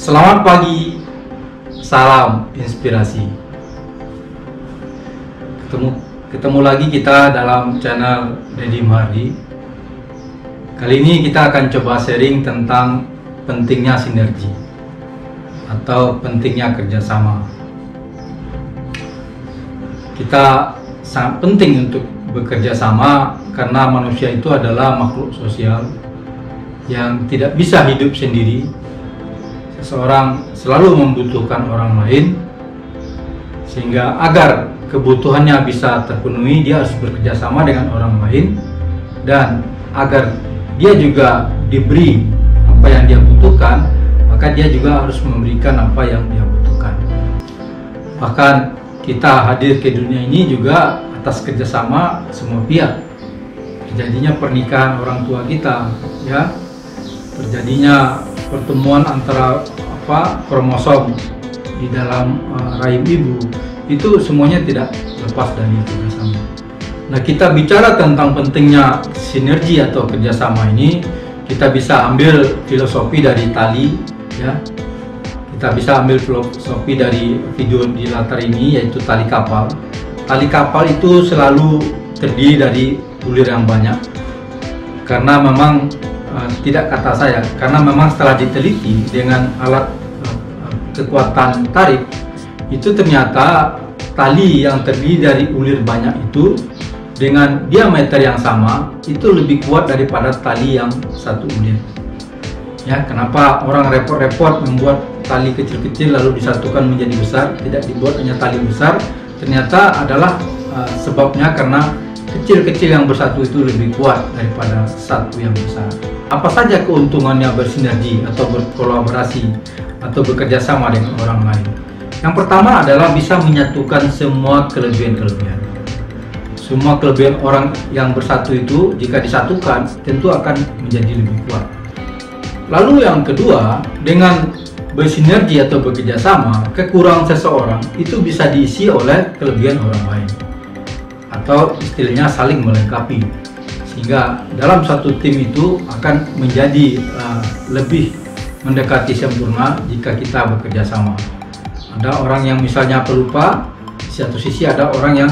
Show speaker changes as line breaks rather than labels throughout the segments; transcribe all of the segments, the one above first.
Selamat pagi, salam inspirasi. Ketemu lagi kita dalam channel Deddy Mahardi. Kali ini kita akan coba sharing tentang pentingnya sinergi atau pentingnya kerjasama. Kita sangat penting untuk bekerja sama karena manusia itu adalah makhluk sosial yang tidak bisa hidup sendiri. Seseorang selalu membutuhkan orang lain, sehingga agar kebutuhannya bisa terpenuhi dia harus bekerja sama dengan orang lain, dan agar dia juga diberi apa yang dia butuhkan, maka dia juga harus memberikan apa yang dia butuhkan. Bahkan kita hadir ke dunia ini juga atas kerjasama semua pihak. Terjadinya pernikahan orang tua kita, ya, terjadinya pertemuan antara kromosom di dalam rahim ibu, itu semuanya tidak lepas dari kerjasama. Nah, kita bicara tentang pentingnya sinergi atau kerjasama ini, kita bisa ambil filosofi dari tali, ya. Kita bisa ambil filosofi dari video di latar ini, yaitu tali kapal. Tali kapal itu selalu terdiri dari bulir yang banyak, karena memang tidak kata saya, karena memang setelah diteliti dengan alat kekuatan tarik, itu ternyata tali yang terdiri dari ulir banyak itu dengan diameter yang sama itu lebih kuat daripada tali yang satu ulir. Ya, kenapa orang repot-repot membuat tali kecil-kecil lalu disatukan menjadi besar, tidak dibuat hanya tali besar? Ternyata adalah sebabnya karena kecil-kecil yang bersatu itu lebih kuat daripada satu yang besar. Apa saja keuntungannya bersinergi atau berkolaborasi atau bekerja sama dengan orang lain? Yang pertama adalah bisa menyatukan semua kelebihan-kelebihan. Semua kelebihan orang yang bersatu itu jika disatukan tentu akan menjadi lebih kuat. Lalu yang kedua, dengan bersinergi atau bekerja sama, kekurangan seseorang itu bisa diisi oleh kelebihan orang lain, atau istilahnya saling melengkapi, sehingga dalam satu tim itu akan menjadi lebih mendekati sempurna jika kita bekerja sama. Ada orang yang misalnya pelupa, di satu sisi ada orang yang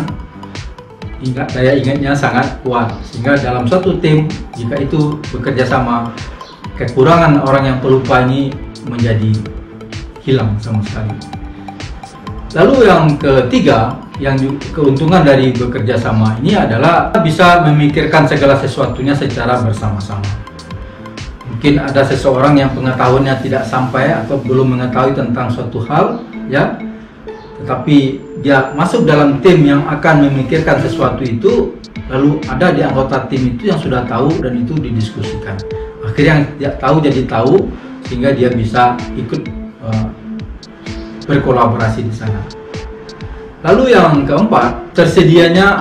daya ingatnya sangat kuat, sehingga dalam satu tim jika itu bekerja sama, kekurangan orang yang pelupa ini menjadi hilang sama sekali. Lalu yang ketiga, yang keuntungan dari bekerja sama ini adalah bisa memikirkan segala sesuatunya secara bersama-sama. Mungkin ada seseorang yang pengetahuannya tidak sampai atau belum mengetahui tentang suatu hal, ya, tetapi dia masuk dalam tim yang akan memikirkan sesuatu itu, lalu ada di anggota tim itu yang sudah tahu dan itu didiskusikan. Akhirnya yang tidak tahu jadi tahu, sehingga dia bisa ikut berkolaborasi di sana. Lalu yang keempat, tersedianya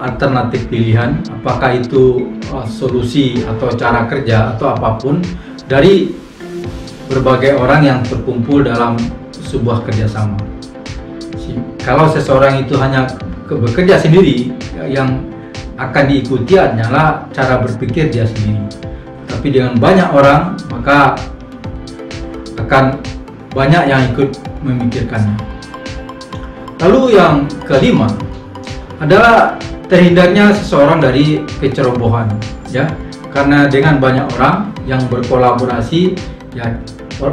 alternatif pilihan, apakah itu solusi atau cara kerja atau apapun dari berbagai orang yang terkumpul dalam sebuah kerjasama. Kalau seseorang itu hanya bekerja sendiri, yang akan diikuti hanyalah cara berpikir dia sendiri. Tapi dengan banyak orang, maka akan banyak yang ikut memikirkannya. Lalu yang kelima adalah terhindarnya seseorang dari kecerobohan, ya, karena dengan banyak orang yang berkolaborasi, ya,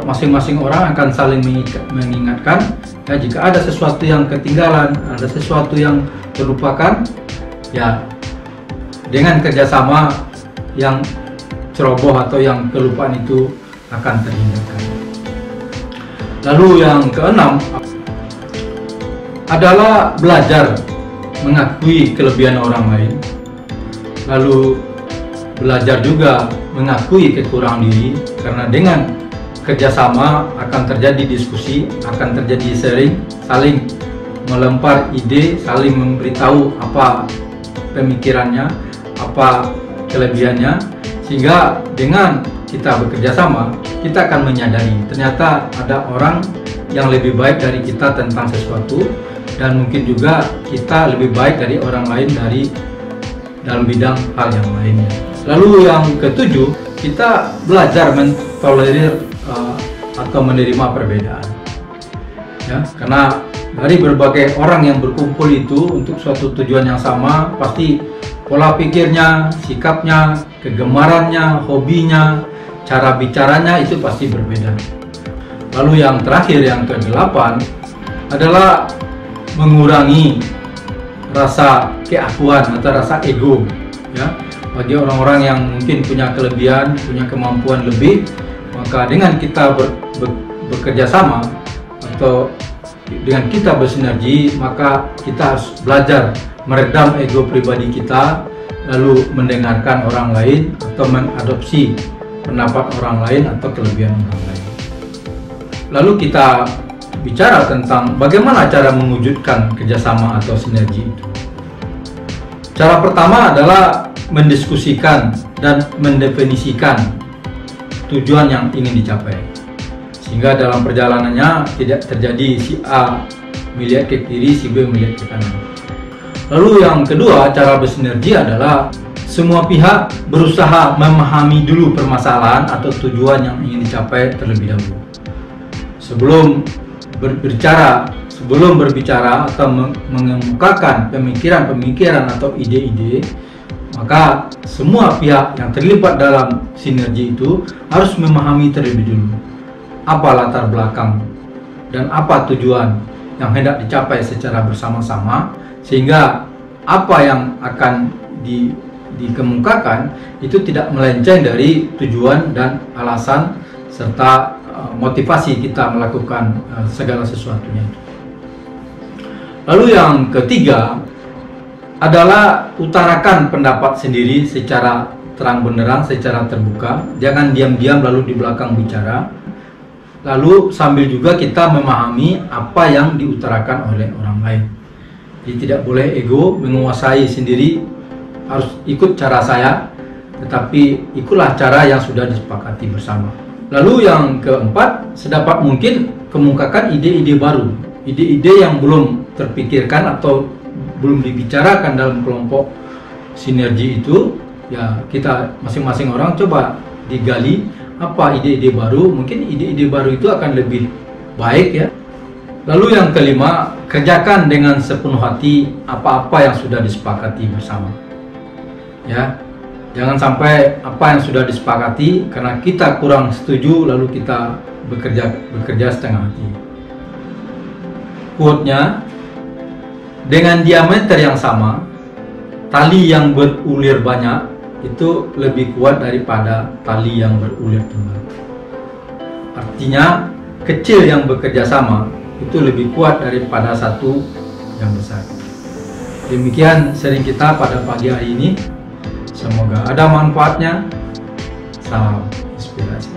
masing-masing orang akan saling mengingatkan, ya, jika ada sesuatu yang ketinggalan, ada sesuatu yang terlupakan, ya, dengan kerjasama yang ceroboh atau yang kelupaan itu akan terhindarkan. Lalu yang keenam adalah belajar mengakui kelebihan orang lain, lalu belajar juga mengakui kekurangan diri, karena dengan kerjasama akan terjadi diskusi, akan terjadi sharing, saling melempar ide, saling memberitahu apa pemikirannya, apa kelebihannya, sehingga dengan kita bekerja sama, kita akan menyadari ternyata ada orang yang lebih baik dari kita tentang sesuatu, dan mungkin juga kita lebih baik dari orang lain dalam bidang hal yang lainnya. Lalu yang ketujuh, kita belajar mentolerir atau menerima perbedaan. Ya, karena dari berbagai orang yang berkumpul itu untuk suatu tujuan yang sama, pasti pola pikirnya, sikapnya, kegemarannya, hobinya, cara bicaranya itu pasti berbeda. Lalu yang terakhir, yang ke-8 adalah mengurangi rasa keakuan atau rasa ego. Ya, bagi orang-orang yang mungkin punya kelebihan, punya kemampuan lebih, maka dengan kita bekerja sama atau dengan kita bersinergi, maka kita harus belajar meredam ego pribadi kita, lalu mendengarkan orang lain atau mengadopsi pendapat orang lain atau kelebihan orang lain. Lalu kita bicara tentang bagaimana cara mewujudkan kerjasama atau sinergi itu. Cara pertama adalah mendiskusikan dan mendefinisikan tujuan yang ingin dicapai, sehingga dalam perjalanannya tidak terjadi si A melihat ke kiri, si B melihat ke kanan. Lalu yang kedua, cara bersinergi adalah semua pihak berusaha memahami dulu permasalahan atau tujuan yang ingin dicapai terlebih dahulu. Sebelum berbicara atau mengemukakan pemikiran atau ide-ide, maka semua pihak yang terlibat dalam sinergi itu harus memahami terlebih dulu apa latar belakang dan apa tujuan yang hendak dicapai secara bersama-sama, sehingga apa yang akan dikemukakan itu tidak melenceng dari tujuan dan alasan serta motivasi kita melakukan segala sesuatunya. Lalu yang ketiga adalah utarakan pendapat sendiri secara terang benderang, secara terbuka. Jangan diam-diam lalu di belakang bicara. Lalu sambil juga kita memahami apa yang diutarakan oleh orang lain. Jadi tidak boleh ego menguasai sendiri, harus ikut cara saya, tetapi ikutlah cara yang sudah disepakati bersama. Lalu yang keempat, sedapat mungkin kemukakan ide-ide baru, ide-ide yang belum terpikirkan atau belum dibicarakan dalam kelompok sinergi itu. Ya, kita masing-masing orang coba digali apa ide-ide baru, mungkin ide-ide baru itu akan lebih baik ya. Lalu yang kelima, kerjakan dengan sepenuh hati apa-apa yang sudah disepakati bersama. Ya, jangan sampai apa yang sudah disepakati karena kita kurang setuju lalu kita bekerja setengah hati. Quote-nya, dengan diameter yang sama, tali yang berulir banyak itu lebih kuat daripada tali yang berulir tunggal. Artinya, kecil yang bekerja sama itu lebih kuat daripada satu yang besar. Demikian sharing kita pada pagi hari ini. Semoga ada manfaatnya. Salam inspirasi.